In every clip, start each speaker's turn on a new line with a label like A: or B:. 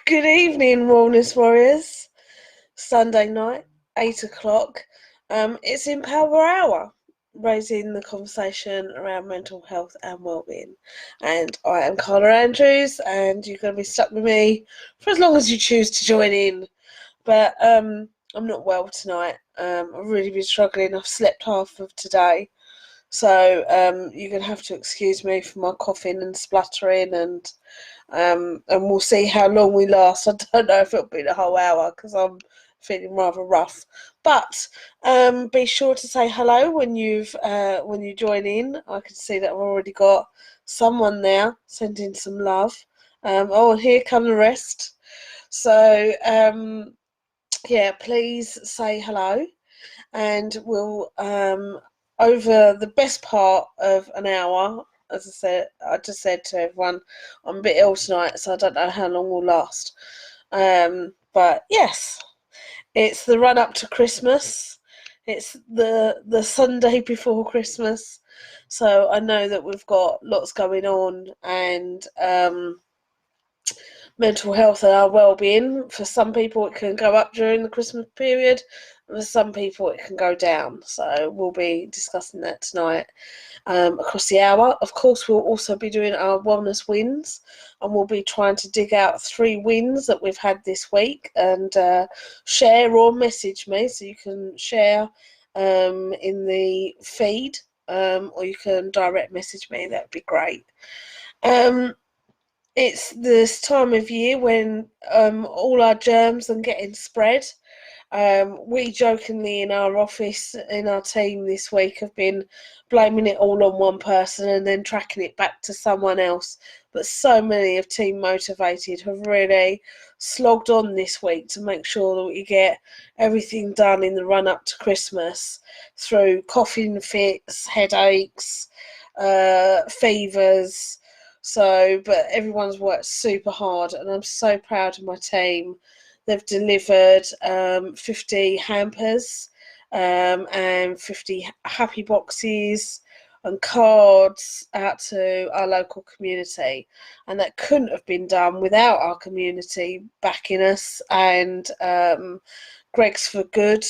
A: Good evening, Wellness Warriors. Sunday night, 8 o'clock. It's Empower Hour, raising the conversation around mental health and well-being. And I am Carla Andrews, and you're going to be stuck with me for as long as you choose to join in. But I'm not well tonight. I've really been struggling. I've slept half of today. So you're going to have to excuse me for my coughing and spluttering and we'll see how long we last. I don't know if it'll be the whole hour because I'm feeling rather rough. But be sure to say hello when you join in. I can see that I've already got someone there sending some love. Oh, and here come the rest. So yeah, please say hello, and we'll over the best part of an hour. As I just said to everyone, I'm a bit ill tonight, so I don't know how long we'll last. But yes, it's the run up to Christmas. It's the Sunday before Christmas, so I know that we've got lots going on, and mental health and our well-being. For some people, it can go up during the Christmas period, and for some people, it can go down. So we'll be discussing that tonight across the hour. Of course, we'll also be doing our wellness wins, and we'll be trying to dig out 3 wins that we've had this week and share or message me. So you can share in the feed, or you can direct message me. That would be great. It's this time of year when all our germs are getting spread. We jokingly in our office, in our team this week, have been blaming it all on one person and then tracking it back to someone else. But so many of Team Motivated have really slogged on this week to make sure that we get everything done in the run up to Christmas through coughing fits, headaches, fevers. So, but everyone's worked super hard, and I'm so proud of my team. They've delivered 50 hampers and 50 happy boxes and cards out to our local community. And that couldn't have been done without our community backing us and Greg's for Good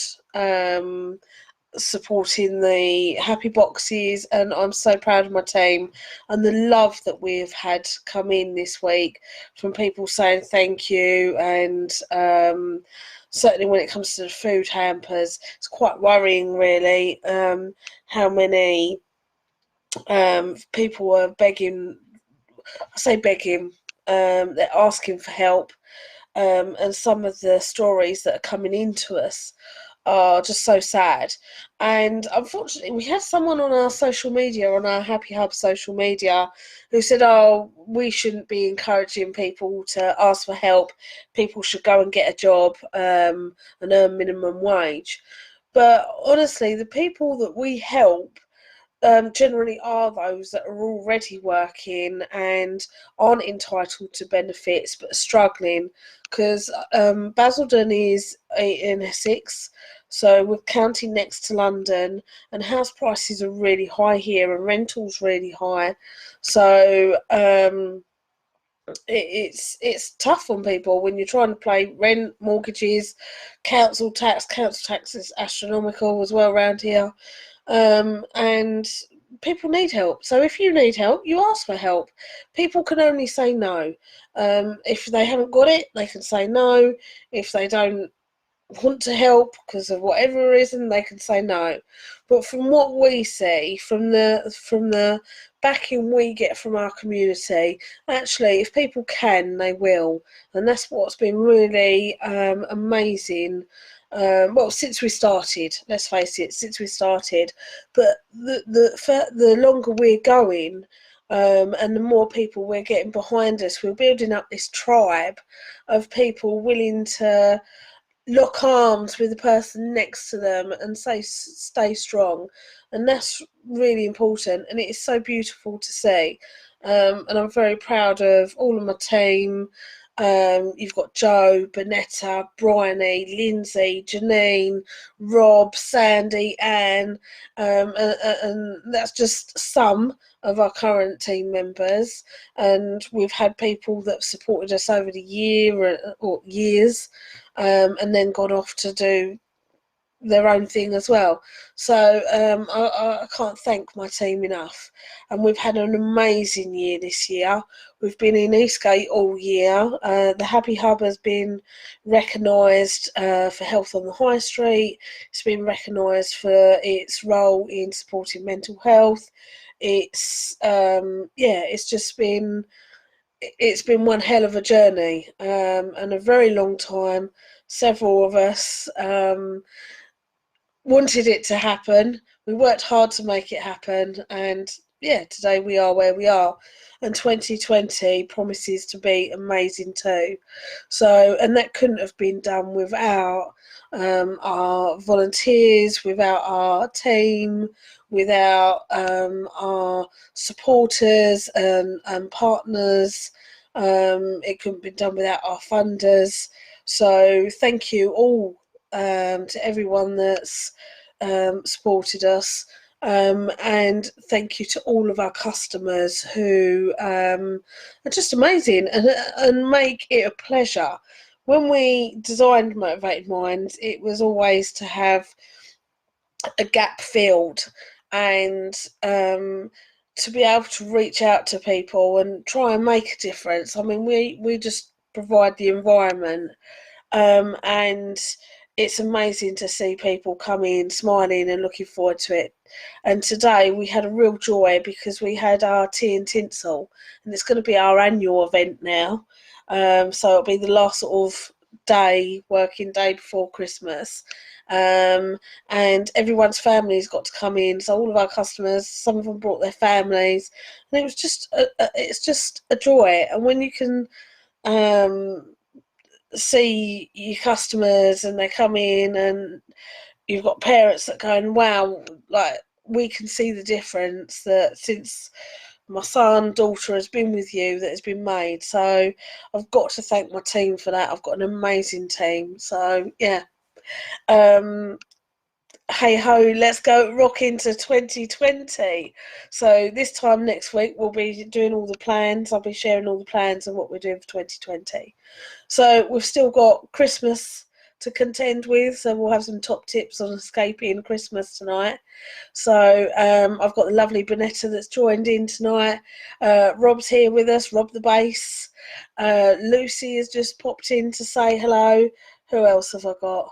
A: supporting the happy boxes. And I'm so proud of my team and the love that we've had come in this week from people saying thank you. And certainly when it comes to the food hampers, it's quite worrying really how many people are begging, I say begging, they're asking for help, and some of the stories that are coming into us are just so sad. And unfortunately, we had someone on our social media, on our Happy Hub social media, who said, oh, we shouldn't be encouraging people to ask for help. People should go and get a job and earn minimum wage. But honestly, the people that we help generally are those that are already working and aren't entitled to benefits but are struggling, because Basildon is in Essex, so we're county next to London, and house prices are really high here and rentals really high. So it's tough on people when you're trying to pay rent, mortgages, council tax. Council tax is astronomical as well around here. And people need help. So if you need help, you ask for help. People can only say no. If they haven't got it, they can say no. If they don't want to help because of whatever reason, they can say no. But from what we see, from the backing we get from our community, actually, if people can, they will, and that's what's been really amazing. Well, since we started, let's face it, since we started, but the longer we're going, and the more people we're getting behind us, we're building up this tribe of people willing to lock arms with the person next to them and say stay strong, and that's really important, and it is so beautiful to see. And I'm very proud of all of my team, You've got Joe, Bonetta, Bryony, Lindsay, Janine, Rob, Sandy, Anne, and that's just some of our current team members. And we've had people that supported us over the year or years, and then gone off to do their own thing as well. So I can't thank my team enough. And we've had an amazing year this year. We've been in Eastgate all year. The Happy Hub has been recognised for health on the high street. It's been recognised for its role in supporting mental health. It's been one hell of a journey, and a very long time. Several of us wanted it to happen. We worked hard to make it happen, and yeah, today we are where we are. And 2020 promises to be amazing too. So, and that couldn't have been done without our volunteers, without our team, without our supporters and partners. It couldn't be done without our funders. So, thank you all to everyone that's supported us. And thank you to all of our customers who are just amazing and make it a pleasure. When we designed Motivated Minds, it was always to have a gap filled and to be able to reach out to people and try and make a difference. I mean, we just provide the environment, and it's amazing to see people come in smiling and looking forward to it. And today we had a real joy because we had our tea and tinsel, and it's going to be our annual event now. So it'll be the last sort of working day before Christmas. And everyone's families got to come in. So all of our customers, some of them brought their families, and it was it's just a joy. And when you can see your customers and they come in and you've got parents that going, wow, like we can see the difference that since my daughter has been with you that has been made. So I've got to thank my team for that. I've got an amazing team. So yeah. Hey ho, let's go rock into 2020. So this time next week we'll be doing all the plans. I'll be sharing all the plans of what we're doing for 2020. So we've still got Christmas to contend with, so we'll have some top tips on escaping Christmas tonight. So I've got the lovely Bonetta that's joined in tonight. Rob's here with us, Rob the bass. Lucy has just popped in to say hello. Who else have I got?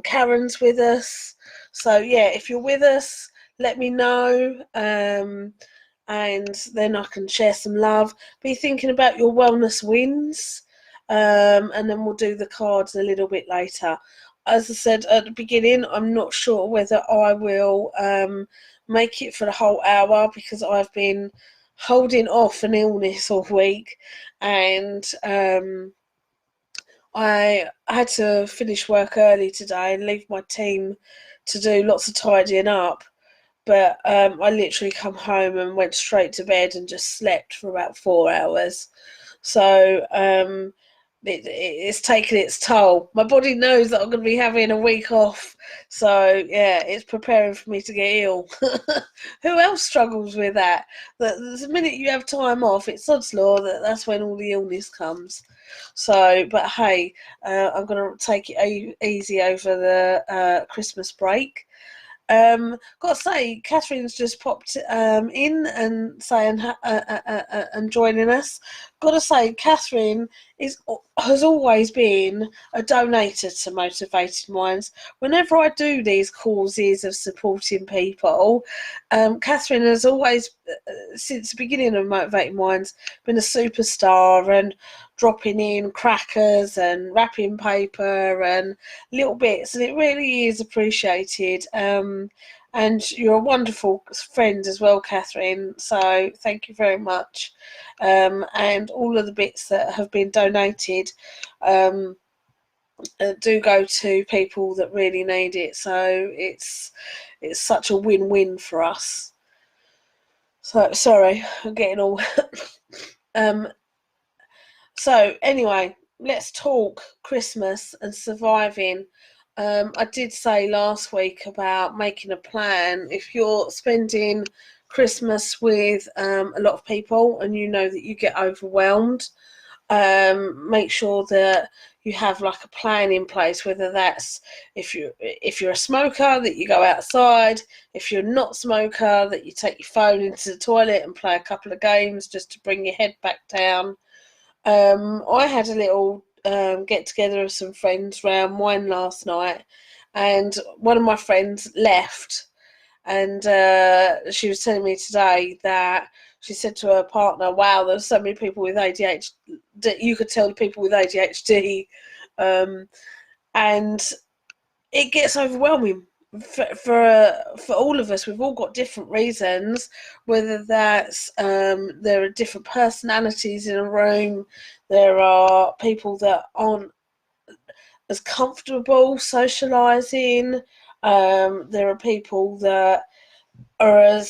A: Karen's with us. So yeah, if you're with us, let me know. And then I can share some love. Be thinking about your wellness wins. And then we'll do the cards a little bit later. As I said at the beginning, I'm not sure whether I will make it for the whole hour because I've been holding off an illness all week, and I had to finish work early today and leave my team to do lots of tidying up. But I literally come home and went straight to bed and just slept for about 4 hours. So it's taken its toll. My body knows that I'm going to be having a week off. So yeah, it's preparing for me to get ill. Who else struggles with that? The minute you have time off, it's odds law that's when all the illness comes. So, but hey, I'm going to take it easy over the Christmas break. Got to say, Catherine's just popped in and saying and joining us. Got to say, Catherine has always been a donator to Motivated Minds. Whenever I do these causes of supporting people, Catherine has always, since the beginning of Motivated Minds, been a superstar and dropping in crackers and wrapping paper and little bits, and it really is appreciated. And you're a wonderful friend as well, Catherine, so thank you very much. And all of the bits that have been donated do go to people that really need it, so it's such a win-win for us. So sorry, I'm getting all So anyway, let's talk Christmas and surviving. I did say last week about making a plan. If you're spending Christmas with a lot of people and you know that you get overwhelmed, make sure that you have like a plan in place, whether that's if you're a smoker, that you go outside, if you're not a smoker, that you take your phone into the toilet and play a couple of games just to bring your head back down. I had a little get together of some friends round wine last night, and one of my friends left, and she was telling me today that she said to her partner, "Wow, there's so many people with ADHD." That you could tell the people with ADHD, and it gets overwhelming for all of us. We've all got different reasons, whether that's there are different personalities in a room, there are people that aren't as comfortable socializing, there are people that are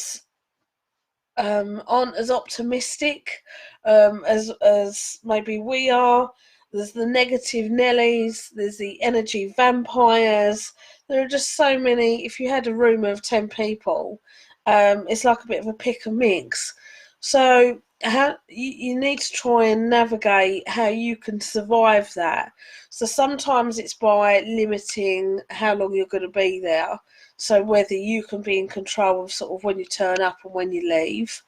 A: aren't as optimistic as maybe we are. There's the negative Nellies, there's the energy vampires. There are just so many. If you had a room of 10 people, it's like a bit of a pick and mix. So how you need to try and navigate how you can survive that. So sometimes it's by limiting how long you're going to be there. So whether you can be in control of sort of when you turn up and when you leave.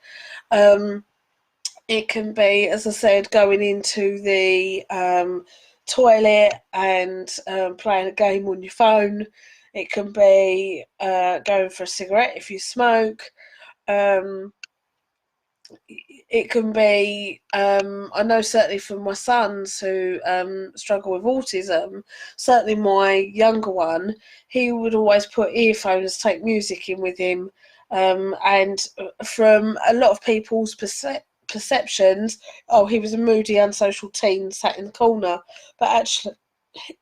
A: It can be, as I said, going into the toilet and playing a game on your phone. It can be going for a cigarette if you smoke. It can be, I know certainly for my sons who struggle with autism, certainly my younger one, he would always put earphones, take music in with him. And from a lot of people's perceptions, oh, he was a moody, unsocial teen sat in the corner. But actually,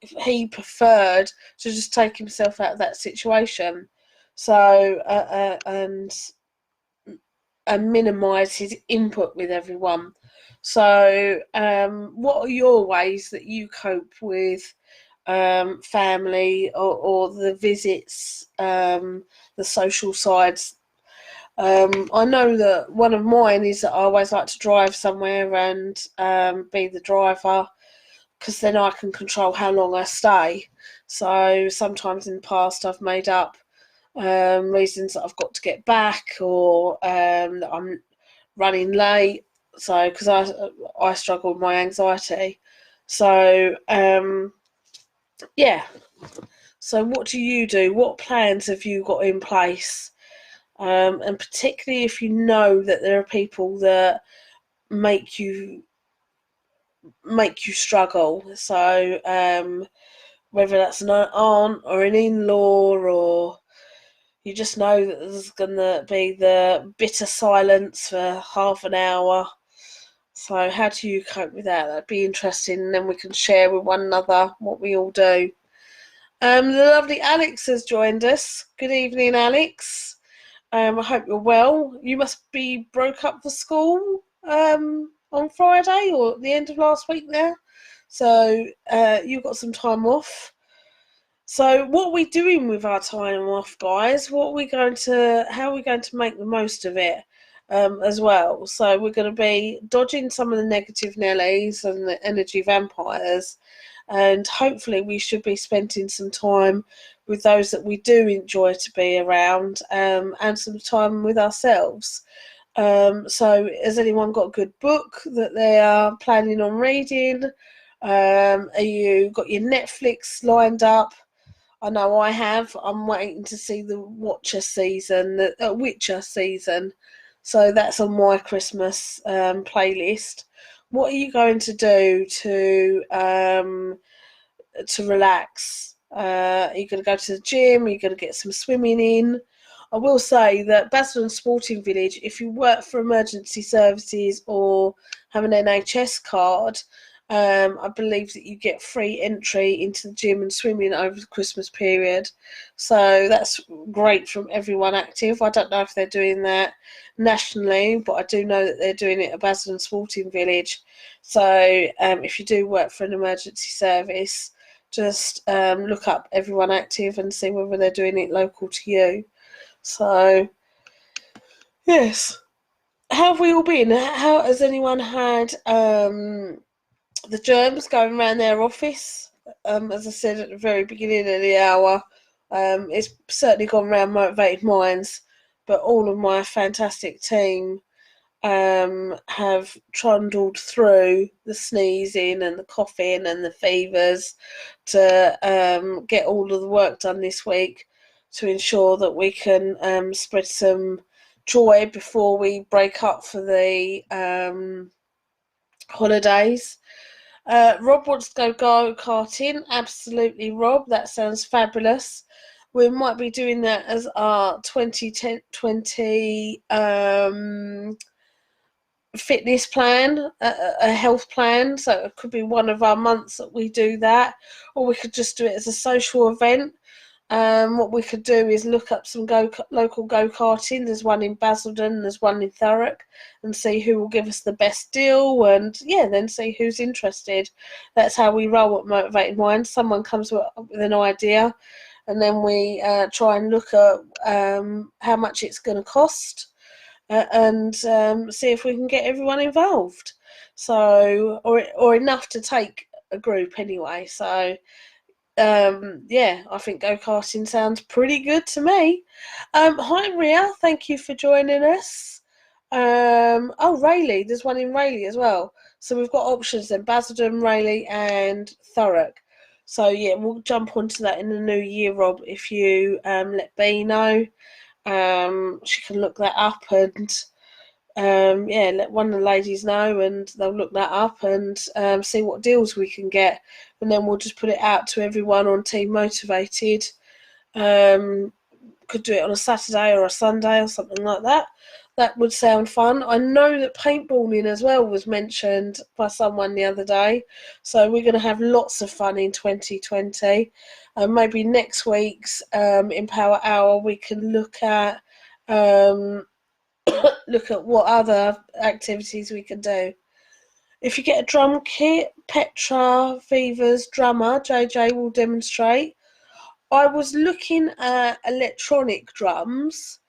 A: he preferred to just take himself out of that situation. So, and minimise his input with everyone. So, what are your ways that you cope with family or the visits, the social sides? I know that one of mine is that I always like to drive somewhere and be the driver, because then I can control how long I stay. So sometimes in the past I've made up reasons that I've got to get back, or that I'm running late. So because I struggle with my anxiety. So yeah. So what do you do? What plans have you got in place? And particularly if you know that there are people that make you struggle. So whether that's an aunt or an in-law, or you just know that there's going to be the bitter silence for half an hour. So how do you cope with that? That'd be interesting, and then we can share with one another what we all do. The lovely Alex has joined us. Good evening, Alex. I hope you're well. You must be broke up for school on Friday or the end of last week now. So you've got some time off. So what are we doing with our time off, guys? How are we going to make the most of it as well? So we're going to be dodging some of the negative Nellies and the energy vampires, and hopefully we should be spending some time with those that we do enjoy to be around, and some time with ourselves. So has anyone got a good book that they are planning on reading? Are you got your Netflix lined up? I know I have. I'm waiting to see the Witcher season. So that's on my Christmas playlist. What are you going to do to relax? Are you going to go to the gym? Are you going to get some swimming in? I will say that Basildon Sporting Village, if you work for emergency services or have an NHS card, I believe that you get free entry into the gym and swimming over the Christmas period. So that's great from Everyone Active. I don't know if they're doing that nationally, but I do know that they're doing it at Basildon Sporting Village. So if you do work for an emergency service, just look up Everyone Active and see whether they're doing it local to you. So, yes. How have we all been? How has anyone had the germs going around their office? As I said at the very beginning of the hour, it's certainly gone around Motivated Minds, but all of my fantastic team have trundled through the sneezing and the coughing and the fevers to get all of the work done this week to ensure that we can spread some joy before we break up for the holidays. Rob wants to go karting. Absolutely, Rob. That sounds fabulous. We might be doing that as our 2020 fitness plan, a health plan. So it could be one of our months that we do that, or we could just do it as a social event. What we could do is look up some local go-karting. There's one in Basildon, there's one in Thurrock, and see who will give us the best deal, and then see who's interested. That's how we roll at Motivated Minds. Someone comes up with an idea, and then we try and look at how much it's going to cost, and see if we can get everyone involved. So, or enough to take a group anyway. So, I think go-karting sounds pretty good to me. Hi Ria, thank you for joining us. Rayleigh, there's one in Rayleigh as well. So we've got options then, Basildon, Rayleigh and Thurrock. So we'll jump onto that in the new year, Rob, if you let B know. She can look that up and let one of the ladies know, and they'll look that up and see what deals we can get, and then we'll just put it out to everyone on Team Motivated. Could do it on a Saturday or a Sunday or something like that. That would sound fun. I know that paintballing as well was mentioned by someone the other day, so we're going to have lots of fun in 2020. Maybe next week's Empower Hour we can look at what other activities we can do. If you get a drum kit, Petra Viva's drummer, JJ, will demonstrate. I was looking at electronic drums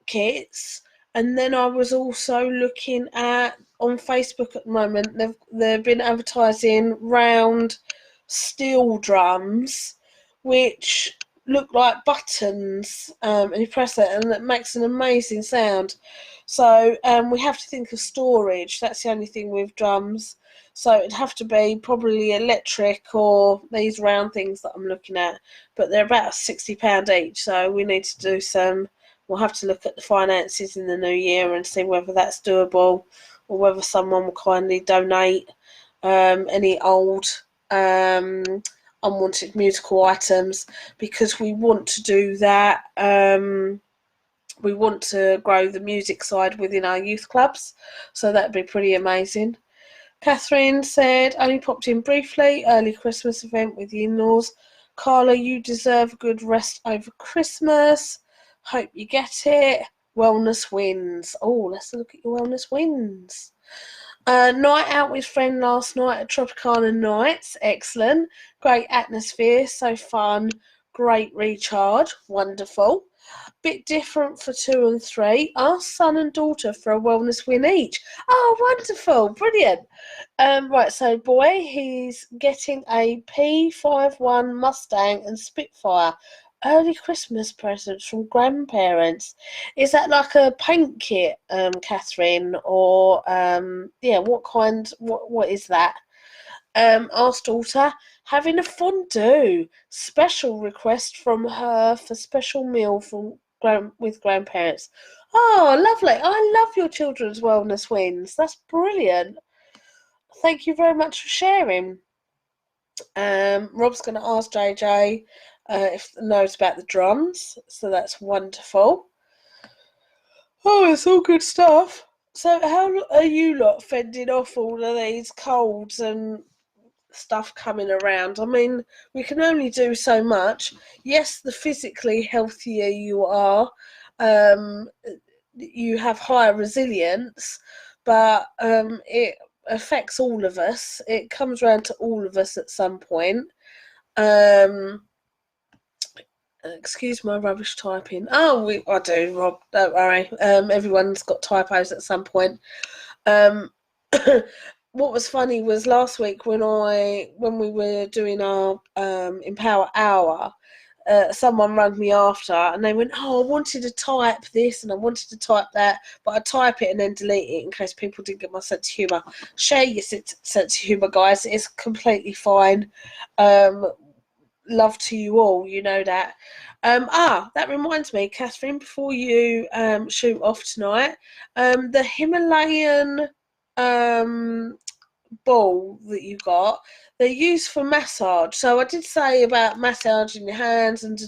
A: kits, and then I was also looking at, on Facebook at the moment, they've been advertising round steel drums, which look like buttons, and you press it and it makes an amazing sound. So we have to think of storage. That's the only thing with drums. So it'd have to be probably electric or these round things that I'm looking at, but they're about £60 each. So we need to do some. We'll have to look at the finances in the new year and see whether that's doable, or whether someone will kindly donate any old unwanted musical items, because we want to do that. We want to grow the music side within our youth clubs, so that'd be pretty amazing. Catherine said, only popped in briefly, early Christmas event with the in-laws. Carla, you deserve a good rest over Christmas. Hope you get it. Wellness wins. Oh, let's look at your wellness wins. Night out with friend last night at Tropicana Nights. Excellent. Great atmosphere. So fun. Great recharge. Wonderful. Bit different for 2 and 3. Our son and daughter for a wellness win each. Oh, wonderful. Brilliant. Right, so boy, he's getting a P51 Mustang and Spitfire. Early Christmas presents from grandparents. Is that like a paint kit, Catherine? Or what kind? What is that? Asked daughter, having a fondue. Special request from her for special meal from with grandparents. Oh, lovely! I love your children's wellness wins. That's brilliant. Thank you very much for sharing. Rob's going to ask JJ if he knows about the drums, so that's wonderful. Oh, it's all good stuff. So how are you lot fending off all of these colds and stuff coming around. I mean, we can only do so much. Yes, the physically healthier you are, you have higher resilience, but it affects all of us. It comes around to all of us at some point. Excuse my rubbish typing. I do, Rob. Don't worry. Everyone's got typos at some point. What was funny was last week when we were doing our Empower Hour, someone rang me after and they went, "Oh, I wanted to type this and I wanted to type that, but I type it and then delete it in case people didn't get my sense of humour." Share your sense of humour, guys. It's completely fine. Love to you all, you know that. That reminds me, Catherine, before you shoot off tonight, the Himalayan ball that you got, they're used for massage. So I did say about massaging your hands and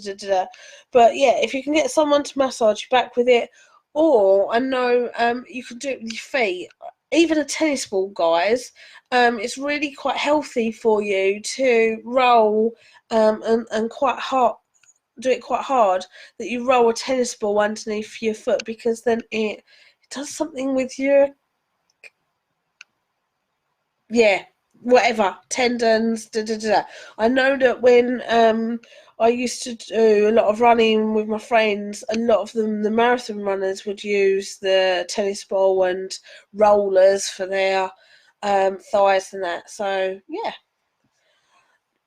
A: but yeah, if you can get someone to massage your back with it, or I know you can do it with your feet. Even a tennis ball, guys. It's really quite healthy for you to roll and quite hard. Do it quite hard that you roll a tennis ball underneath your foot, because then it does something with your whatever tendons. I know that when I used to do a lot of running with my friends, a lot of them, the marathon runners, would use the tennis ball and rollers for their thighs and that. So yeah.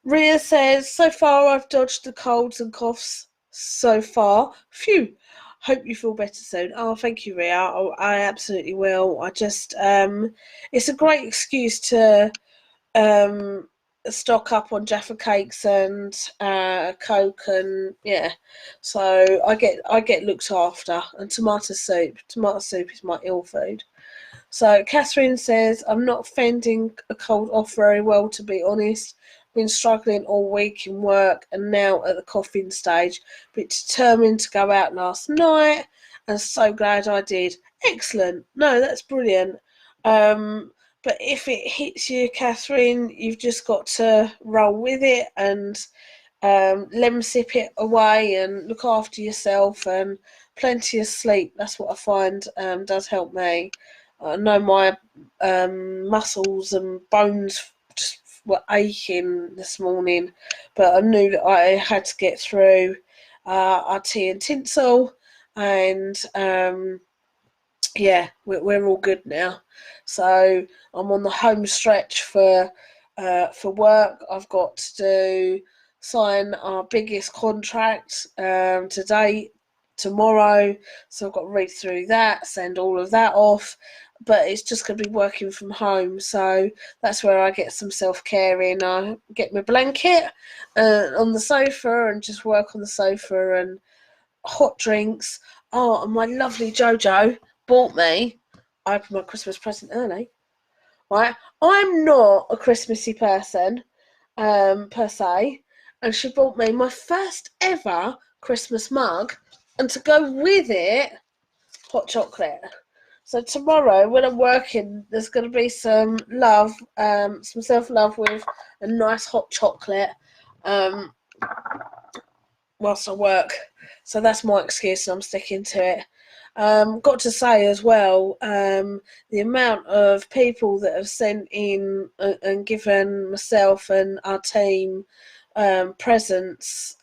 A: Ria says, so far I've dodged the colds and coughs so far. Phew. Hope you feel better soon. Oh, thank you, Ria. I absolutely will. I just it's a great excuse to stock up on Jaffa cakes and Coke, and yeah. So I get looked after. And tomato soup. Tomato soup is my ill food. So Catherine says, I'm not fending a cold off very well, to be honest. Been struggling all week in work and now at the coughing stage, but determined to go out last night and so glad I did. Excellent. No, that's brilliant. But if it hits you, Catherine, you've just got to roll with it and lemon sip it away and look after yourself, and plenty of sleep. That's what I find does help me. I know my muscles and bones just were aching this morning, but I knew that I had to get through our tea and tinsel, and yeah, we're all good now. So I'm on the home stretch for work. I've got to sign our biggest contract today, tomorrow. So I've got to read through that, send all of that off. But it's just going to be working from home, so that's where I get some self-care in. I get my blanket on the sofa and just work on the sofa, and hot drinks. Oh, and my lovely Jojo bought me. I opened my Christmas present early. Right, I'm not a Christmassy person, per se, and she bought me my first ever Christmas mug, and to go with it, hot chocolate. So tomorrow, when I'm working, there's going to be some love, some self-love with a nice hot chocolate whilst I work. So that's my excuse, and I'm sticking to it. Got to say as well, the amount of people that have sent in and given myself and our team presents,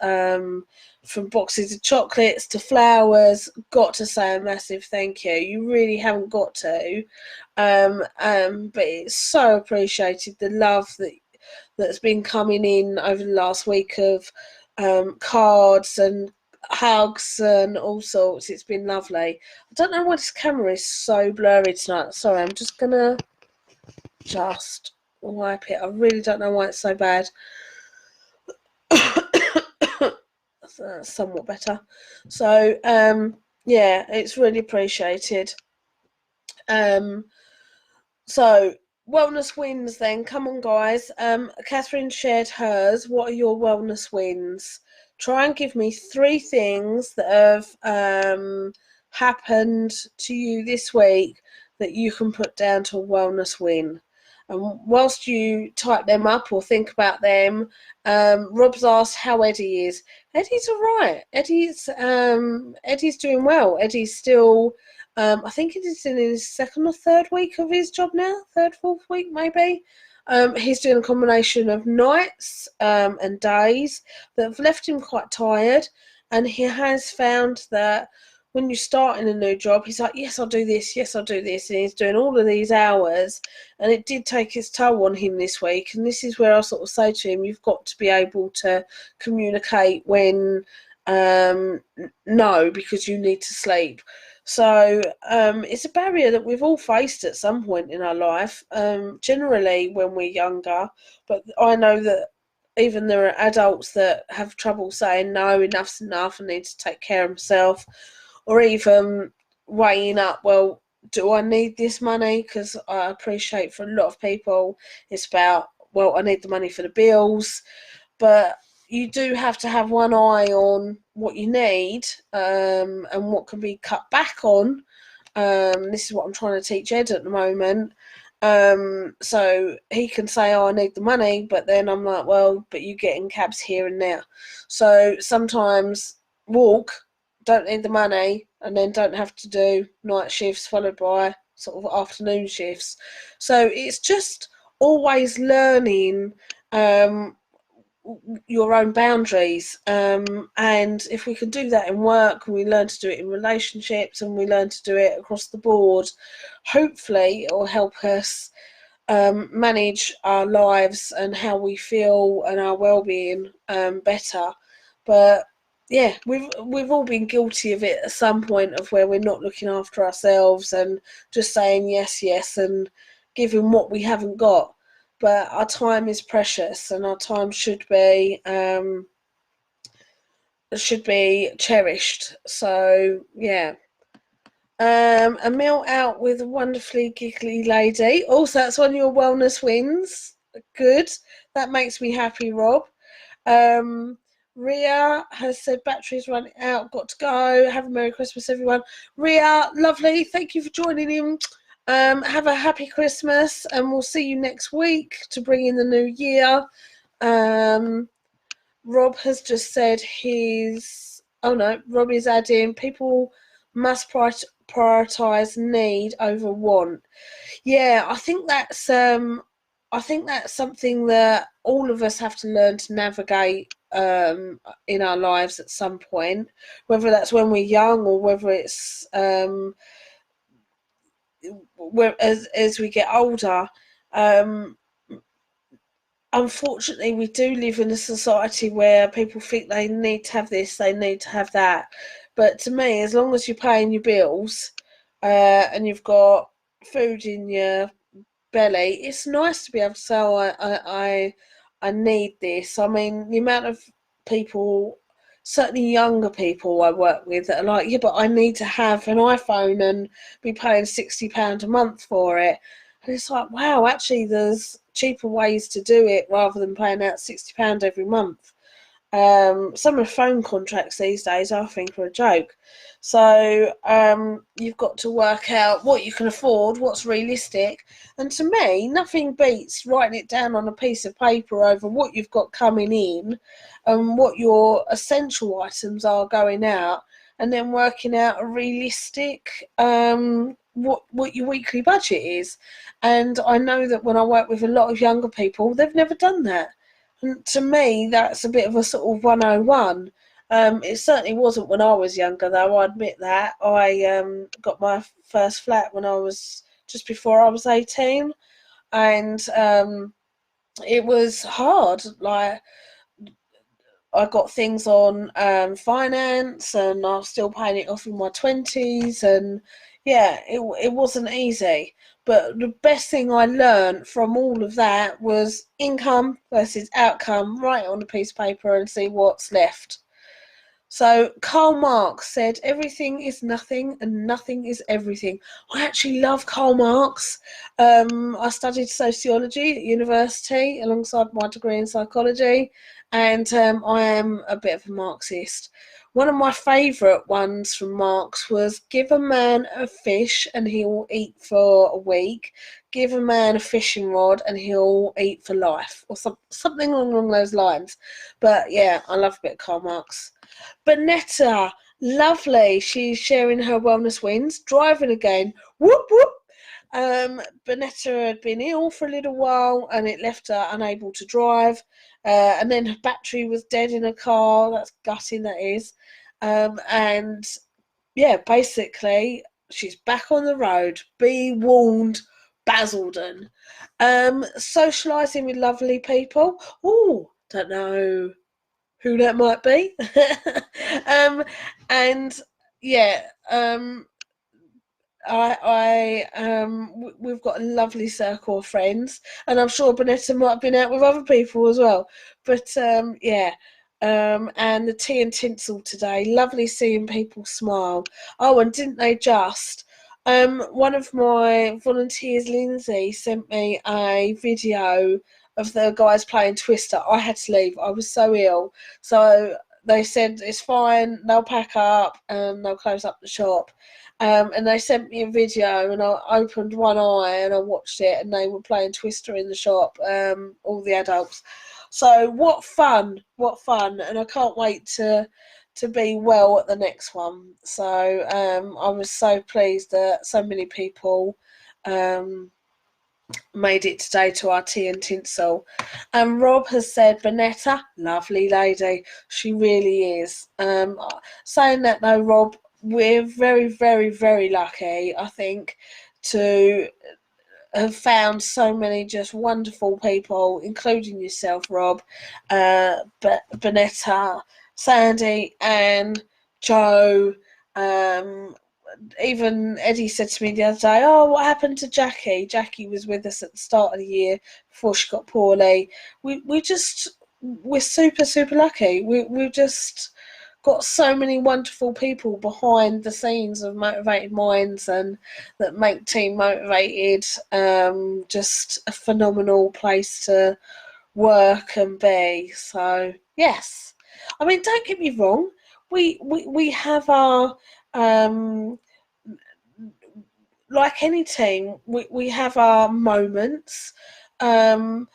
A: from boxes of chocolates to flowers, got to say a massive thank you. You really haven't got to, but it's so appreciated, the love that's been coming in over the last week of cards and hugs and all sorts. It's been lovely. I don't know why this camera is so blurry tonight. Sorry, I'm just gonna wipe it. I really don't know why it's so bad. Somewhat better. So yeah, it's really appreciated. So wellness wins then. Come on, guys. Catherine shared hers. What are your wellness wins? Try and give me 3 things that have happened to you this week that you can put down to a wellness win. And whilst you type them up or think about them, Rob's asked how Eddie is. Eddie's all right. Eddie's doing well. Eddie's still, I think he's in his second or third week of his job now, third, fourth week maybe. He's doing a combination of nights and days that have left him quite tired, and he has found that when you start in a new job, he's like, yes, I'll do this, yes, I'll do this, and he's doing all of these hours, and it did take its toll on him this week. And this is where I sort of say to him, you've got to be able to communicate when no, because you need to sleep. So it's a barrier that we've all faced at some point in our life, generally when we're younger. But I know that even there are adults that have trouble saying no, enough's enough, and need to take care of themselves, or even weighing up, well, do I need this money? Because I appreciate for a lot of people it's about, well, I need the money for the bills, but you do have to have one eye on what you need and what can be cut back on. This is what I'm trying to teach Ed at the moment. So he can say, oh, I need the money, but then I'm like, well, but you get in cabs here and there. So sometimes walk, don't need the money, and then don't have to do night shifts followed by sort of afternoon shifts. So it's just always learning your own boundaries, and if we can do that in work, and we learn to do it in relationships, and we learn to do it across the board, hopefully it will help us manage our lives and how we feel and our well-being better. But yeah, we've all been guilty of it at some point, of where we're not looking after ourselves and just saying yes and giving what we haven't got. But our time is precious, and our time should be cherished. So yeah. A meal out with a wonderfully giggly lady. Also, that's one of your wellness wins. Good. That makes me happy, Rob. Ria has said batteries running out, got to go. Have a Merry Christmas, everyone. Ria, lovely. Thank you for joining in. Have a happy Christmas, and we'll see you next week to bring in the new year. Rob has just said Rob is adding, people must prioritise need over want. Yeah, I think that's something that all of us have to learn to navigate in our lives at some point, whether that's when we're young or whether it's as we get older. Unfortunately, we do live in a society where people think they need to have this, they need to have that. But to me, as long as you're paying your bills and you've got food in your belly, it's nice to be able to say, oh, I need this. I mean, the amount of people, certainly younger people I work with, that are like, yeah, but I need to have an iPhone and be paying £60 a month for it. And it's like, wow, actually there's cheaper ways to do it rather than paying out £60 every month. Some of the phone contracts these days, I think, are a joke. So you've got to work out what you can afford, what's realistic. And to me, nothing beats writing it down on a piece of paper over what you've got coming in and what your essential items are going out, and then working out a realistic what your weekly budget is. And I know that when I work with a lot of younger people, they've never done that. And to me, that's a bit of a sort of 101. It certainly wasn't when I was younger, though, I admit that. I got my first flat when I was just before I was 18, and it was hard. Like, I got things on finance, and I was still paying it off in my 20s, and yeah, it wasn't easy. But the best thing I learned from all of that was income versus outcome. Write it on a piece of paper and see what's left. So Karl Marx said, everything is nothing and nothing is everything. I actually love Karl Marx. I studied sociology at university alongside my degree in psychology, and I am a bit of a Marxist. One of my favourite ones from Mark's was give a man a fish and he will eat for a week. Give a man a fishing rod and he'll eat for life, or something along those lines. But yeah, I love a bit of Karl Marx. Bonetta, lovely. She's sharing her wellness wins, driving again. Whoop whoop. Bonetta had been ill for a little while and it left her unable to drive. And then her battery was dead in her car. That's gutting, that is. And yeah, basically, she's back on the road. Be warned, Basildon. Socialising with lovely people. Oh, don't know who that might be. And yeah, we've got a lovely circle of friends, and I'm sure Bonetta might have been out with other people as well. But yeah, and the tea and tinsel today, lovely seeing people smile. Oh, and didn't they just? One of my volunteers, Lindsay, sent me a video of the guys playing Twister. I had to leave. I was so ill, so they said it's fine. They'll pack up and they'll close up the shop. And they sent me a video, and I opened one eye and I watched it, and they were playing Twister in the shop, all the adults. So what fun, and I can't wait to be well at the next one. So I was so pleased that so many people made it today to our tea and tinsel. And Rob has said, Bonetta, lovely lady. She really is. Saying that though, Rob, we're very, very, very lucky, I think, to have found so many just wonderful people, including yourself, Rob, Bonetta, Sandy, and Joe. Even Eddie said to me the other day, oh, what happened to Jackie? Jackie was with us at the start of the year before she got poorly. We're super, super lucky. We've just got so many wonderful people behind the scenes of Motivated Minds and that make Team Motivated just a phenomenal place to work and be. So, yes. I mean, don't get me wrong. We have our like any team, we have our moments of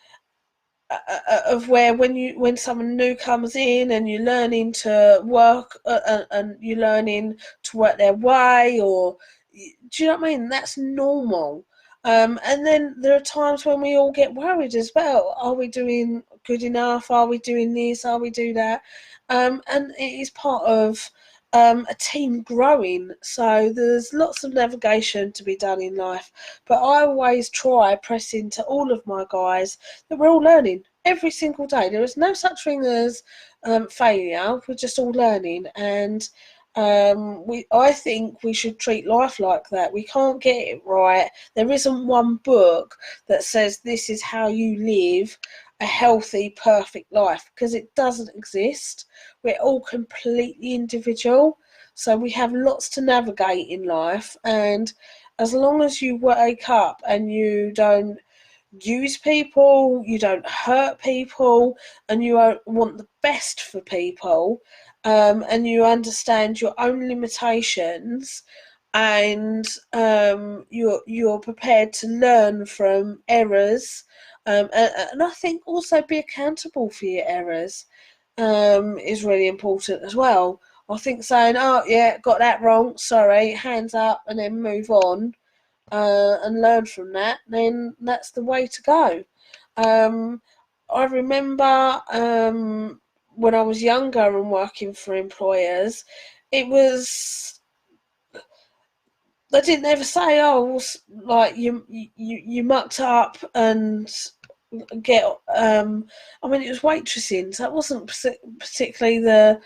A: where when someone new comes in and you're learning to work and you're learning to work their way, or do you know what I mean? That's normal. And then there are times when we all get worried as well. Are we doing good enough? Are we doing this? Are we doing that? And it is part of a team growing. So there's lots of navigation to be done in life. But I always try pressing to all of my guys that we're all learning every single day. There is no such thing as failure. We're just all learning, and I think we should treat life like that. We can't get it right. There isn't one book that says this is how you live a healthy, perfect life, because it doesn't exist. We're all completely individual, so we have lots to navigate in life, and as long as you wake up and you don't use people, you don't hurt people, and you want the best for people, and you understand your own limitations, and you're prepared to learn from errors, and I think also be accountable for your errors is really important as well. I think saying, oh yeah, got that wrong, sorry, hands up, and then move on, and learn from that, then that's the way to go. I remember when I was younger and working for employers, it was, they didn't ever say, oh, like you mucked up and get I mean, it was waitressing, so it wasn't particularly the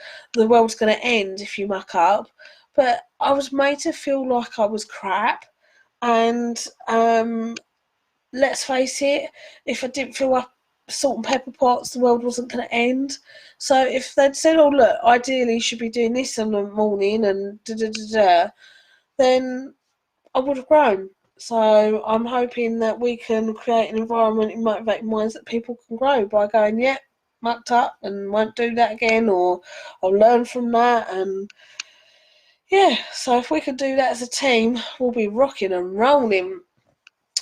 A: world's going to end if you muck up, but I was made to feel like I was crap. And let's face it, if I didn't fill up salt and pepper pots, the world wasn't going to end. So if they'd said, oh look, ideally you should be doing this in the morning and da da da da, then I would have grown. So I'm hoping that we can create an environment in Motivated Minds that people can grow by going, yeah, mucked up and won't do that again, or I'll learn from that. And yeah, so if we can do that as a team, we'll be rocking and rolling.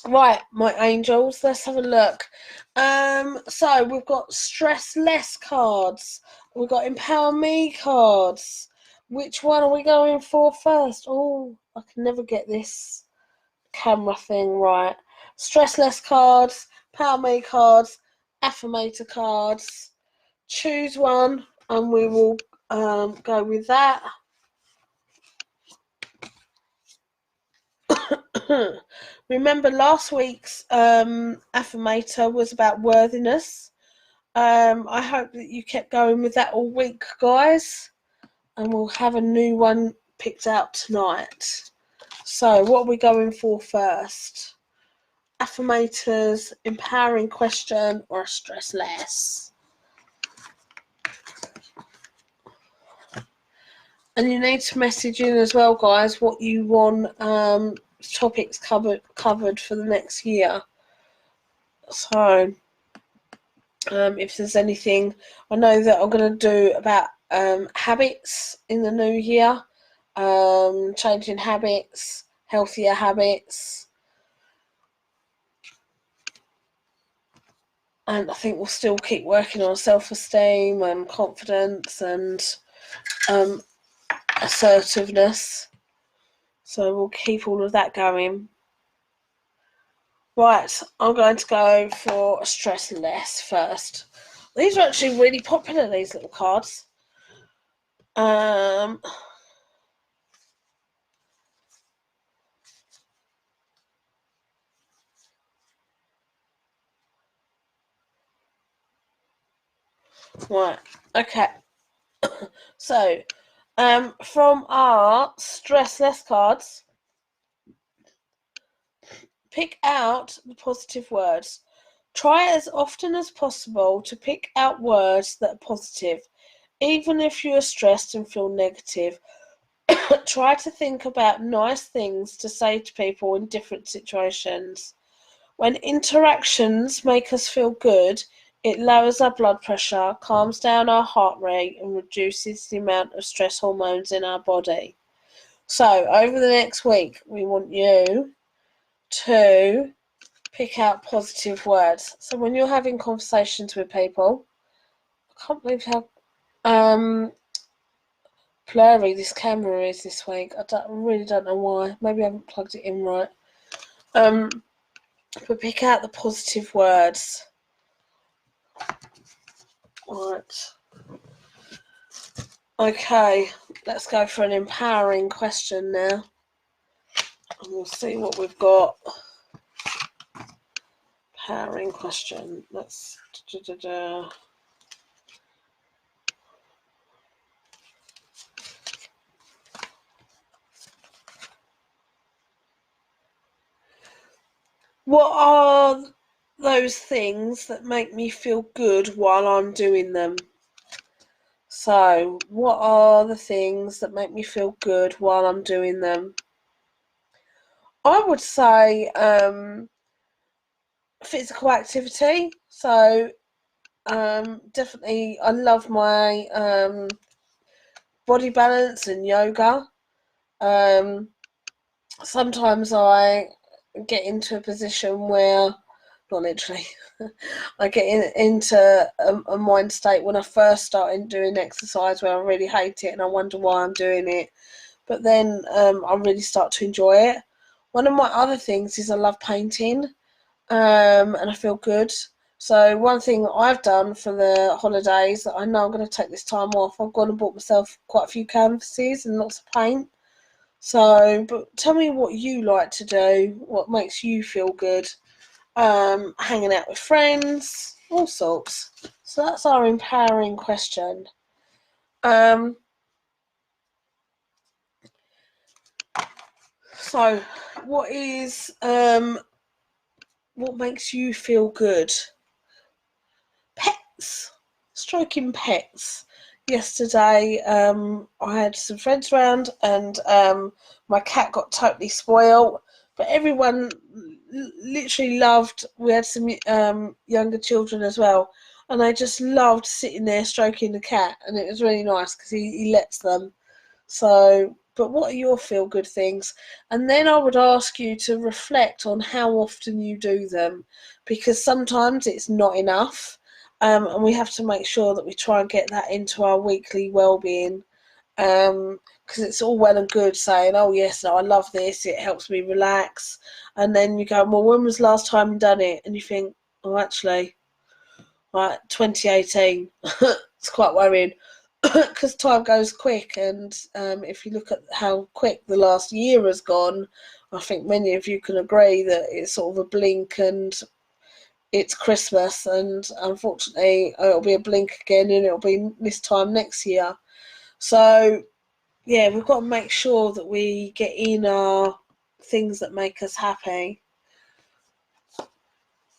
A: Right, my angels, let's have a look. So we've got stress less cards. We've got empower me cards. Which one are we going for first? Oh, I can never get this camera thing right. Stress less cards, empower me cards, affirmator cards. Choose one and we will go with that. Remember last week's affirmator was about worthiness. I hope that you kept going with that all week, guys, and we'll have a new one picked out tonight. So what are we going for first? Affirmators, empowering question, or stress less? And you need to message in as well, guys, what you want topics covered for the next year. So if there's anything, I know that I'm going to do about habits in the new year, changing habits, healthier habits, and I think we'll still keep working on self-esteem and confidence and assertiveness. So we'll keep all of that going. Right, I'm going to go for stress less first. These are actually really popular, these little cards. Right, okay. So, from our stress less cards, pick out the positive words. Try as often as possible to pick out words that are positive. Even if you are stressed and feel negative, try to think about nice things to say to people in different situations. When interactions make us feel good, it lowers our blood pressure, calms down our heart rate, and reduces the amount of stress hormones in our body. So, over the next week, we want you to pick out positive words. So, when you're having conversations with people, I can't believe how blurry this camera is this week. I really don't know why. Maybe I haven't plugged it in right. But pick out the positive words. Right. Okay, let's go for an empowering question now. And we'll see what we've got. Empowering question. Let's. What are those things that make me feel good while I'm doing them? So, what are the things that make me feel good while I'm doing them? I would say physical activity. So, definitely, I love my body balance and yoga. Sometimes I get into a position where, not literally, I get into a mind state when I first started doing exercise where I really hate it and I wonder why I'm doing it. But then I really start to enjoy it. One of my other things is I love painting, and I feel good. So one thing that I've done for the holidays that I know I'm going to take this time off, I've gone and bought myself quite a few canvases and lots of paint. So, but tell me what you like to do, what makes you feel good. Hanging out with friends, all sorts. So that's our empowering question. So what makes you feel good? Pets, stroking pets. Yesterday, I had some friends round, and my cat got totally spoiled. But everyone literally loved. We had some younger children as well, and they just loved sitting there stroking the cat, and it was really nice because he lets them. So, but what are your feel good things? And then I would ask you to reflect on how often you do them, because sometimes it's not enough, and we have to make sure that we try and get that into our weekly well-being. Because it's all well and good saying, "Oh yes, no, I love this. It helps me relax," and then you go, "Well, when was the last time you done it?" And you think, "Oh, actually, like 2018." It's quite worrying because time goes quick, and if you look at how quick the last year has gone, I think many of you can agree that it's sort of a blink and it's Christmas, and unfortunately it'll be a blink again and it'll be this time next year. So yeah, we've got to make sure that we get in our things that make us happy.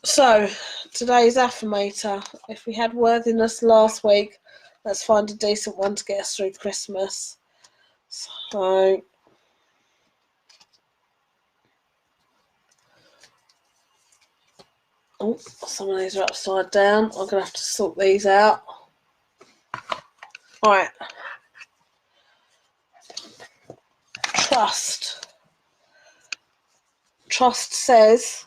A: So, today's affirmator. If we had worthiness last week, let's find a decent one to get us through Christmas. So, oh, some of these are upside down. I'm going to have to sort these out. Right. Trust. Trust says,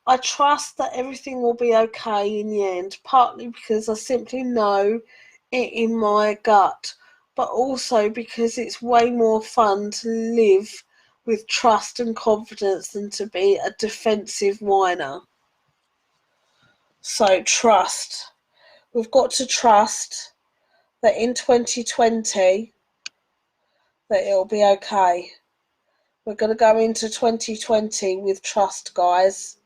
A: I trust that everything will be okay in the end, partly because I simply know it in my gut, but also because it's way more fun to live with trust and confidence than to be a defensive whiner. So trust. We've got to trust that in 2020 that it'll be okay. We're going to go into 2020 with trust, guys,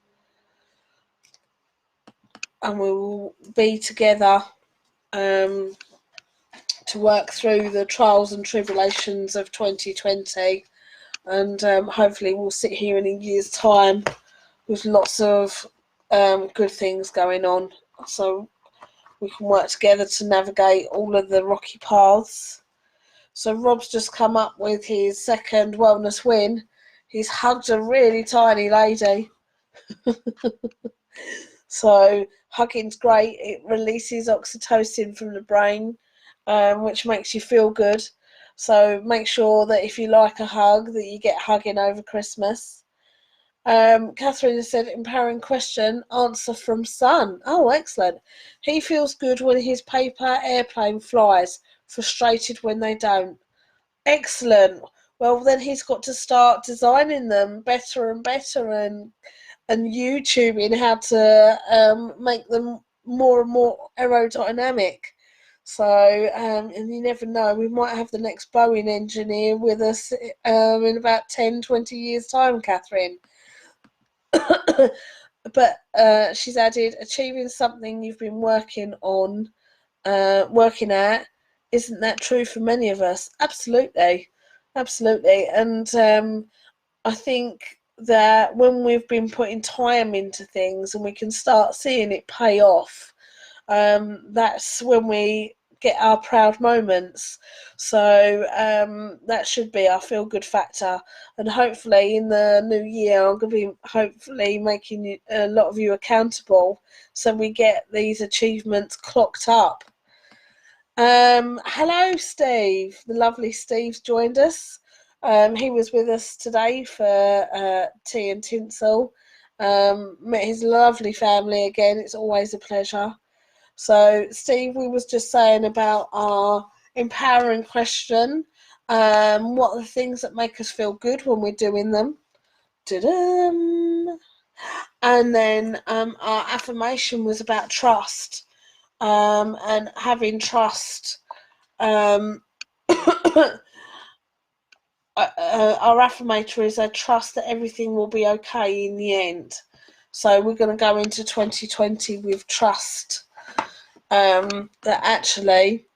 A: and we will be together to work through the trials and tribulations of 2020, and hopefully we'll sit here in a year's time with lots of good things going on, so we can work together to navigate all of the rocky paths. So Rob's just come up with his second wellness win. He's hugged a really tiny lady. So hugging's great. It releases oxytocin from the brain, which makes you feel good. So make sure that if you like a hug, that you get hugging over Christmas. Catherine has said, empowering question, answer from son. Oh, excellent. He feels good when his paper airplane flies, frustrated when they don't. Excellent. Well, then he's got to start designing them better and better, and YouTubing how to make them more and more aerodynamic. So, and you never know, we might have the next Boeing engineer with us in about 10, 20 years' time, Catherine. But she's added, achieving something you've been working at, isn't that true for many of us? Absolutely. Absolutely. And I think that when we've been putting time into things and we can start seeing it pay off, that's when we get our proud moments. So that should be our feel good factor. And hopefully in the new year, I'm going to be hopefully making a lot of you accountable so we get these achievements clocked up. Hello, Steve. The lovely Steve's joined us. He was with us today for tea and tinsel. Met his lovely family again. It's always a pleasure. So, Steve, we was just saying about our empowering question. What are the things that make us feel good when we're doing them? Ta-dum. And then our affirmation was about trust, and having trust. Our affirmator is, I trust that everything will be okay in the end. So we're going to go into 2020 with trust, that actually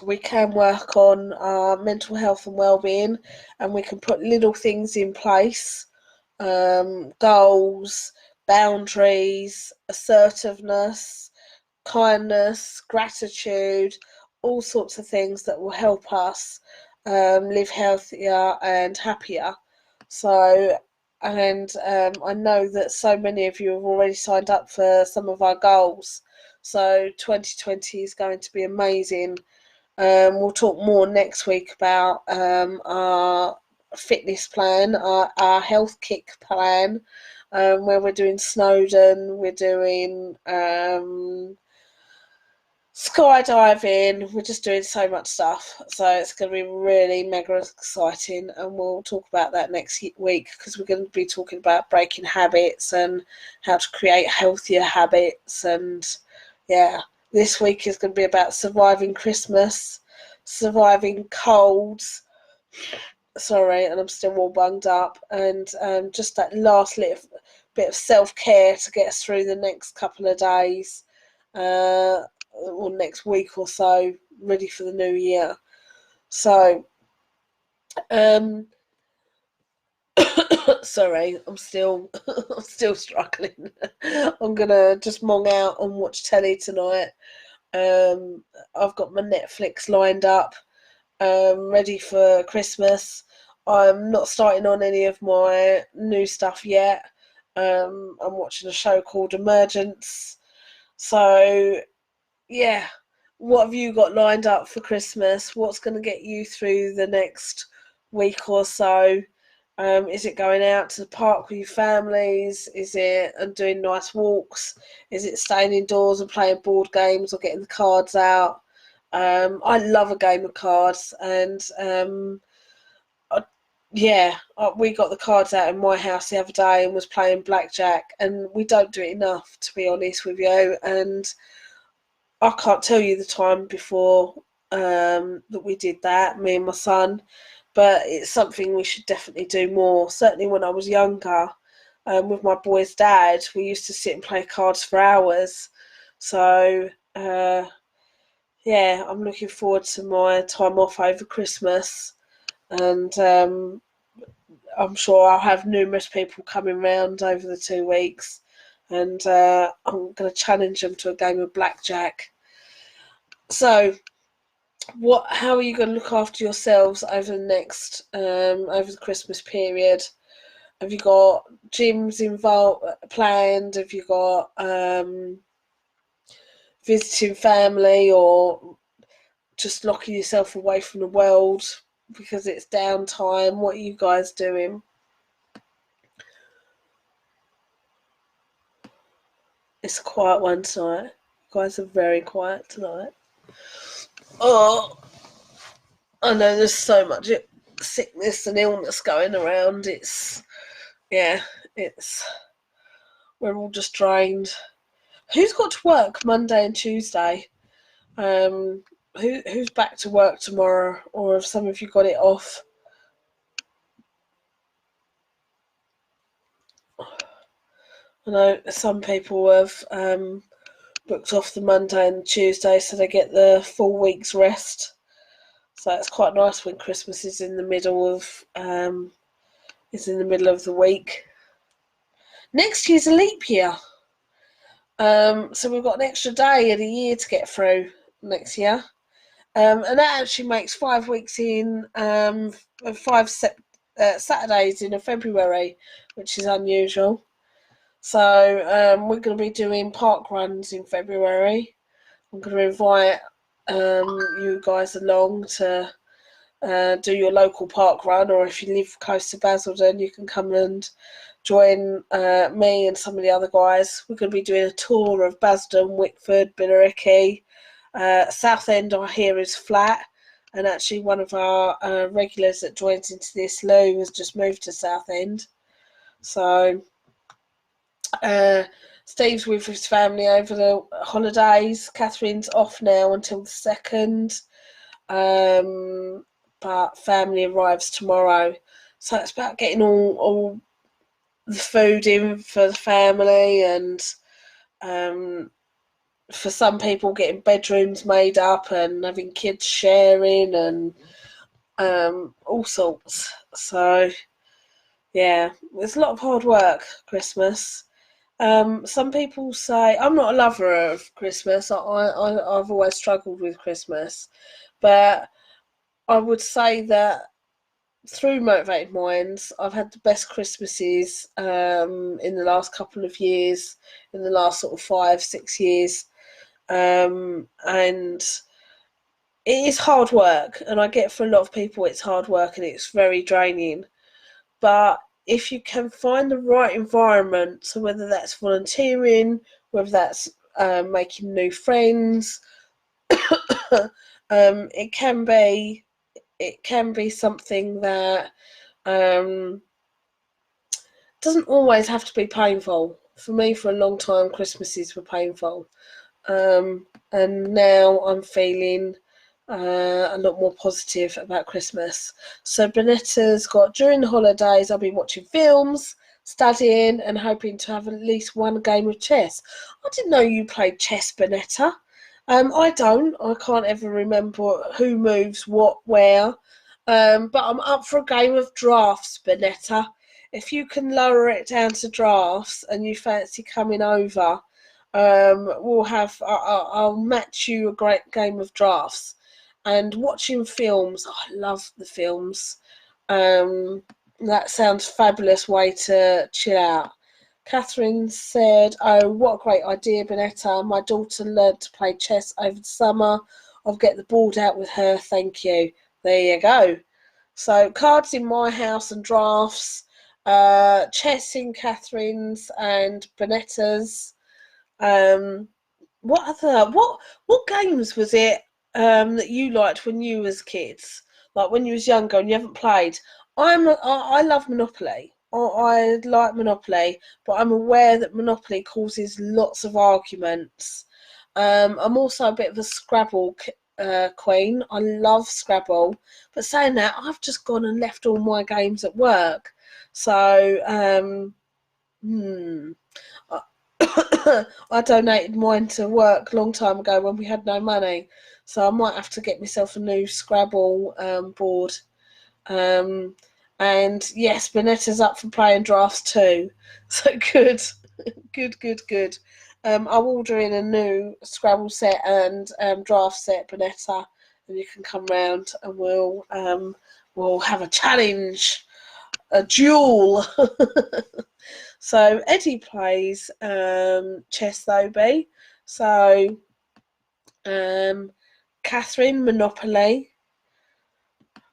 A: we can work on our mental health and well-being, and we can put little things in place, goals, boundaries, assertiveness, kindness, gratitude, all sorts of things that will help us live healthier and happier. So, and I know that so many of you have already signed up for some of our goals. So 2020 is going to be amazing. We'll talk more next week about our fitness plan, our health kick plan, where we're doing Snowdon, we're doing skydiving, we're just doing so much stuff. So it's going to be really mega exciting, and we'll talk about that next week, because we're going to be talking about breaking habits and how to create healthier habits. And yeah, this week is going to be about surviving Christmas, surviving colds. Sorry, and I'm still all bunged up, and just that last little bit of self-care to get us through the next couple of days, or next week or so, ready for the new year. So, sorry, I'm still struggling. I'm gonna just mong out and watch telly tonight. I've got my Netflix lined up, ready for Christmas. I'm not starting on any of my new stuff yet. I'm watching a show called Emergence. So, yeah, what have you got lined up for Christmas? What's going to get you through the next week or so? Is it going out to the park with your families? Is it doing nice walks? Is it staying indoors and playing board games or getting the cards out? I love a game of cards, and we got the cards out in my house the other day and was playing blackjack, and we don't do it enough, to be honest with you. And I can't tell you the time before that we did that, me and my son, but it's something we should definitely do more. Certainly when I was younger, with my boy's dad, we used to sit and play cards for hours. So, yeah, I'm looking forward to my time off over Christmas, and I'm sure I'll have numerous people coming round over the 2 weeks, and I'm going to challenge them to a game of blackjack. So, how are you going to look after yourselves over the next over the Christmas period? Have you got gyms planned? Have you got visiting family, or just locking yourself away from the world because it's downtime? What are you guys doing? It's a quiet one tonight. You guys are very quiet tonight. Oh, I know there's so much sickness and illness going around. Yeah, it's we're all just drained. Who's got to work Monday and Tuesday? Who's back to work tomorrow, or have some of you got it off? I know some people have booked off the Monday and Tuesday, so they get the full week's rest. So it's quite nice when Christmas is in the middle of the week. Next year's a leap year, so we've got an extra day in a year to get through next year, and that actually makes 5 weeks in 5 Saturdays in February, which is unusual. So we're going to be doing park runs in February. I'm going to invite you guys along to do your local park run, or if you live close to Basildon, you can come and join me and some of the other guys. We're going to be doing a tour of Basildon, Wickford, Billericay. Southend, I hear, is flat, and actually one of our regulars that joins into this, Lou, has just moved to Southend. So Steve's with his family over the holidays. Catherine's off now until the 2nd, but family arrives tomorrow. So it's about getting all the food in for the family, and for some people getting bedrooms made up and having kids sharing and all sorts. So yeah, it's a lot of hard work, Christmas. Some people say, I'm not a lover of Christmas. I've always struggled with Christmas, but I would say that through Motivated Minds, I've had the best Christmases in the last couple of years, in the last sort of 5-6 years. and it is hard work, and I get for a lot of people it's hard work and it's very draining. But if you can find the right environment, so whether that's volunteering, whether that's making new friends, it can be something that doesn't always have to be painful. For me, for a long time, Christmases were painful. And now I'm feeling a lot more positive about Christmas. So Bonetta's got, during the holidays, I'll be watching films, studying, and hoping to have at least one game of chess. I didn't know you played chess, Bonetta. I don't. I can't ever remember who moves what where. But I'm up for a game of drafts, Bonetta. If you can lower it down to drafts and you fancy coming over, we'll have. I'll match you a great game of drafts. And watching films, I love the films. That sounds fabulous way to chill out. Catherine said, "Oh, what a great idea, Bonetta. My daughter learned to play chess over the summer. I'll get the board out with her. Thank you." There you go. So cards in my house and drafts, chess in Catherine's and Bonetta's. What games was it that you liked when you was kids? Like when you was younger and you haven't played? I love Monopoly. I like Monopoly, but I'm aware that Monopoly causes lots of arguments. I'm also a bit of a Scrabble queen. I love Scrabble, but saying that, I've just gone and left all my games at work. So, I donated mine to work a long time ago when we had no money, so I might have to get myself a new Scrabble board. And yes, Bonetta's up for playing drafts too. So good, good. I'm ordering a new Scrabble set and draft set, Bonetta, and you can come round and we'll have a challenge, a duel. So Eddie plays chess though, B. So Catherine, Monopoly.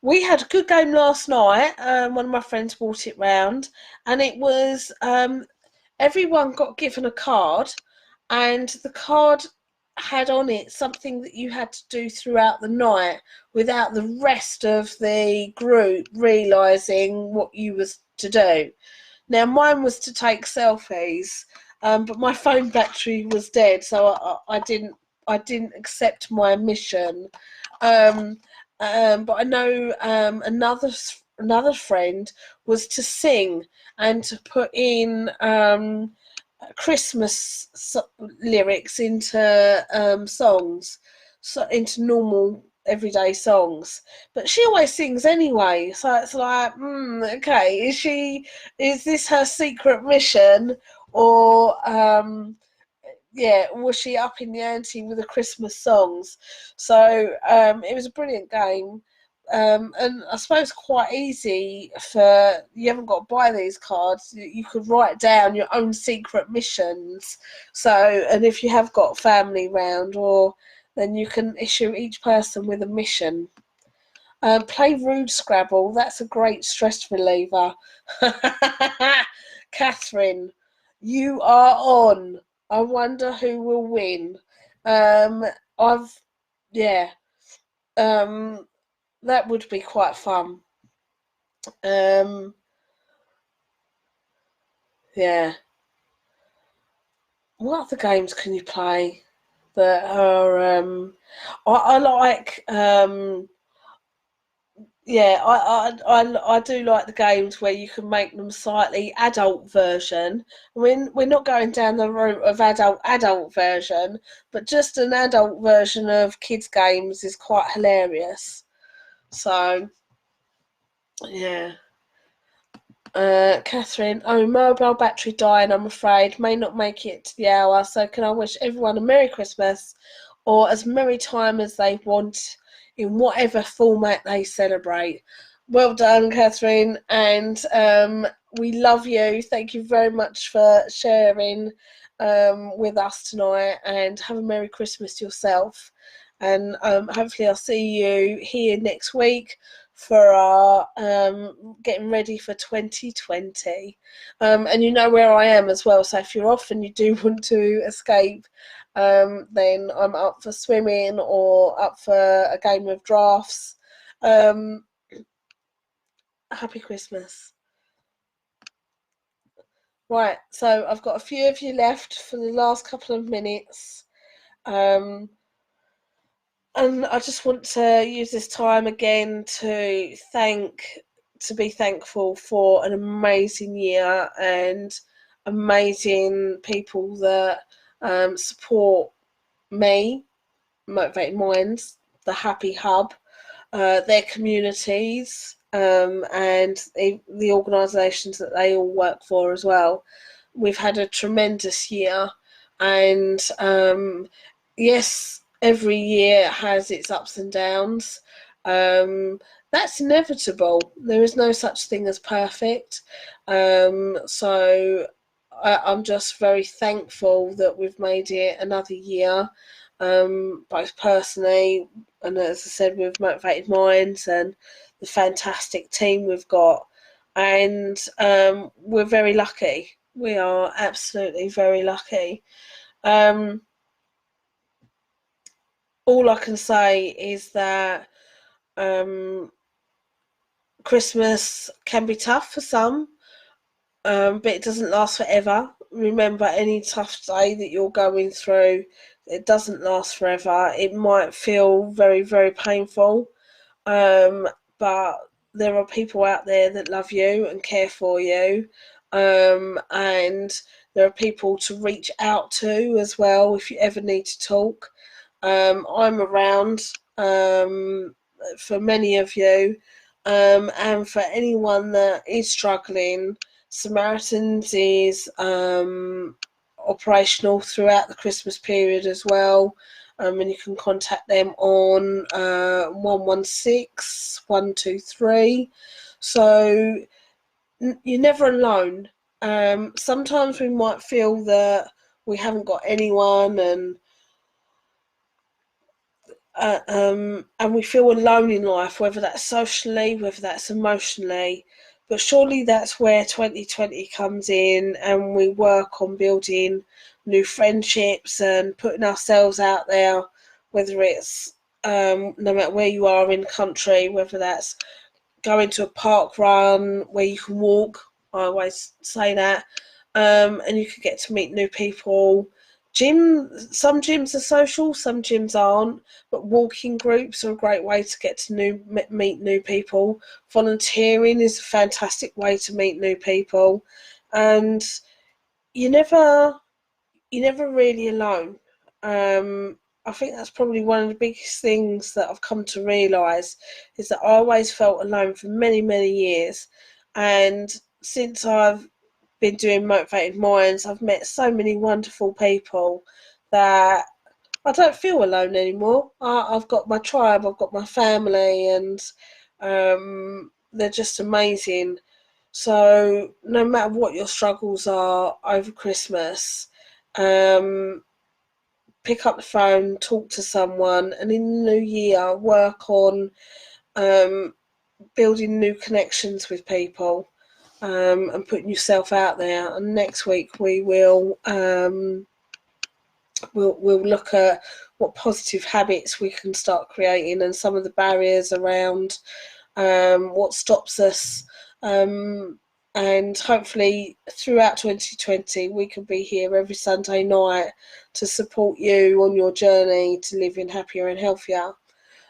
A: We had a good game last night. One of my friends brought it round, and it was everyone got given a card, and the card had on it something that you had to do throughout the night without the rest of the group realising what you was to do. Now mine was to take selfies, but my phone battery was dead, so I didn't accept my mission. But I know another friend was to sing and to put in Christmas lyrics into songs, so into normal everyday songs. But she always sings anyway, so it's like, okay, is this her secret mission, or was she up in the ante with the Christmas songs? So it was a brilliant game. And I suppose quite easy, for you haven't got to buy these cards, you could write down your own secret missions. So, and if you have got family round, or then you can issue each person with a mission. Play Rude Scrabble, that's a great stress reliever. Catherine, you are on. I wonder who will win. I've yeah. That would be quite fun. Yeah. What other games can you play that are I like I do like the games where you can make them slightly adult version. We're not going down the route of adult version, but just an adult version of kids games is quite hilarious. So yeah. Catherine, oh, mobile battery dying, I'm afraid. May not make it to the hour, so can I wish everyone a Merry Christmas, or as merry time as they want, in whatever format they celebrate. Well done, Catherine, and we love you. Thank you very much for sharing with us tonight, and have a Merry Christmas yourself. And hopefully I'll see you here next week for our getting ready for 2020. And you know where I am as well, so if you're off and you do want to escape, then I'm up for swimming or up for a game of drafts. Happy Christmas. Right, so I've got a few of you left for the last couple of minutes. And I just want to use this time again to be thankful for an amazing year and amazing people that support me, Motivated Minds, the Happy Hub, their communities, and the organisations that they all work for as well. We've had a tremendous year, and yes, every year has its ups and downs. That's inevitable. There is no such thing as perfect. So I'm just very thankful that we've made it another year, both personally and, as I said, with Motivated Minds and the fantastic team we've got. And we're very lucky. We are absolutely very lucky. All I can say is that Christmas can be tough for some, but it doesn't last forever. Remember, any tough day that you're going through, it doesn't last forever. It might feel very, very painful, but there are people out there that love you and care for you, and there are people to reach out to as well if you ever need to talk. I'm around for many of you, and for anyone that is struggling. Samaritans is operational throughout the Christmas period as well, and you can contact them on 116 123. So you're never alone. Sometimes we might feel that we haven't got anyone, and we feel alone in life, whether that's socially, whether that's emotionally. But surely that's where 2020 comes in, and we work on building new friendships and putting ourselves out there, whether it's no matter where you are in the country, whether that's going to a park run where you can walk. I always say that, and you can get to meet new people. Some gyms are social, some gyms aren't, but walking groups are a great way to get to meet new people. Volunteering is a fantastic way to meet new people, and you're never really alone. I think that's probably one of the biggest things that I've come to realise, is that I always felt alone for many, many years, and since I've been doing Motivated Minds, I've met so many wonderful people that I don't feel alone anymore. I've got my tribe, I've got my family, and they're just amazing. So no matter what your struggles are over Christmas, pick up the phone, talk to someone, and in the new year, work on building new connections with people, and putting yourself out there. And next week we will we'll look at what positive habits we can start creating and some of the barriers around what stops us. And hopefully throughout 2020 we can be here every Sunday night to support you on your journey to living happier and healthier.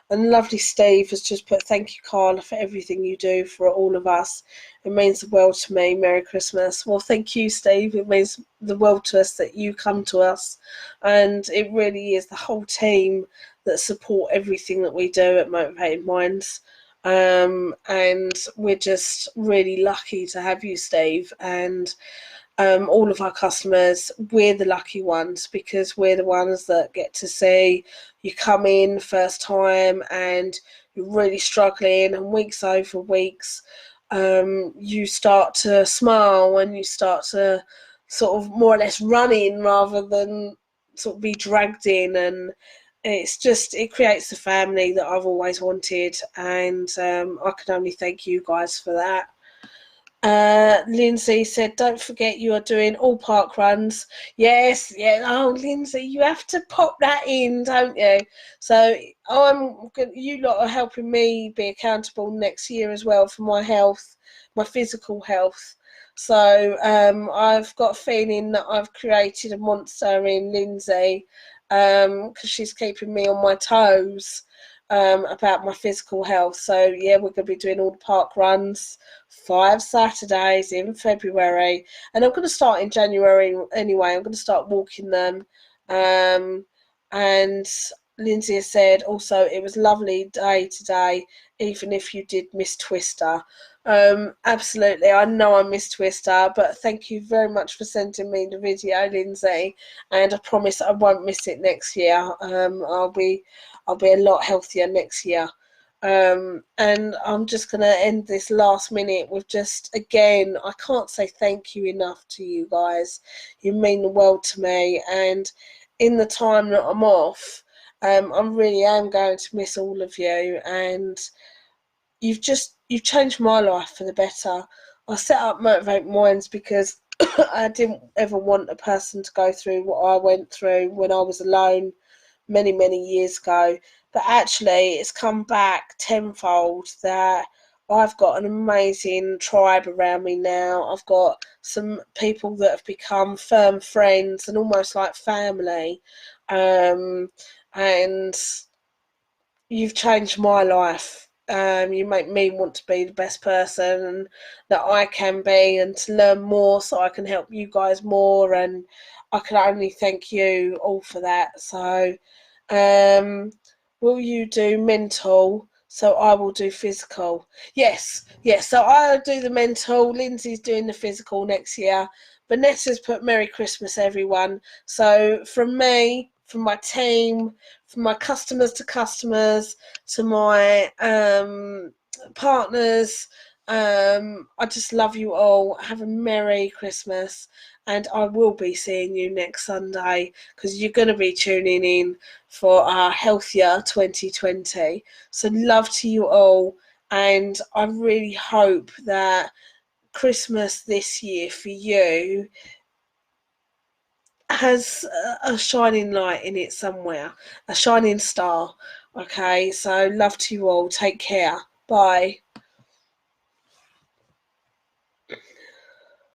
A: And lovely Steve has just put, thank you, Carla, for everything you do for all of us. It means the world to me. Merry Christmas. Well, thank you, Steve. It means the world to us that you come to us. And it really is the whole team that support everything that we do at Motivated Minds. And we're just really lucky to have you, Steve. And all of our customers, we're the lucky ones, because we're the ones that get to see you come in first time and you're really struggling, and weeks over weeks you start to smile and you start to sort of more or less run in rather than sort of be dragged in. And it creates the family that I've always wanted, and I can only thank you guys for that. Lindsay said, don't forget you are doing all park runs. Yes, yeah. Oh, Lindsay, you have to pop that in, don't you? So you lot are helping me be accountable next year as well for my health, my physical health. So I've got a feeling that I've created a monster in Lindsay, because she's keeping me on my toes about my physical health. So yeah, we're going to be doing all the park runs, 5 Saturdays in February, and I'm going to start in January anyway. I'm going to start walking them. And Lindsay has said also it was a lovely day today, even if you did miss Twister. Absolutely, I know I missed Twister, but thank you very much for sending me the video, Lindsay, and I promise I won't miss it next year. I'll be a lot healthier next year. And I'm just going to end this last minute with just, again, I can't say thank you enough to you guys. You mean the world to me. And in the time that I'm off, I really am going to miss all of you. And you've changed my life for the better. I set up Motivate Minds because I didn't ever want a person to go through what I went through when I was alone many years ago. But actually it's come back tenfold that I've got an amazing tribe around me now. I've got some people that have become firm friends and almost like family. And you've changed my life. You make me want to be the best person that I can be, and to learn more so I can help you guys more. And I can only thank you all for that. So will you do mental? So I will do physical. Yes. So I'll do the mental. Lindsay's doing the physical next year. Vanessa's put Merry Christmas, everyone. So from me, from my team, from my customers to my partners, I just love you all. Have a Merry Christmas. And I will be seeing you next Sunday, because you're going to be tuning in for our healthier 2020. So love to you all, and I really hope that Christmas this year for you has a shining light in it somewhere, a shining star. Okay, so love to you all. Take care. Bye.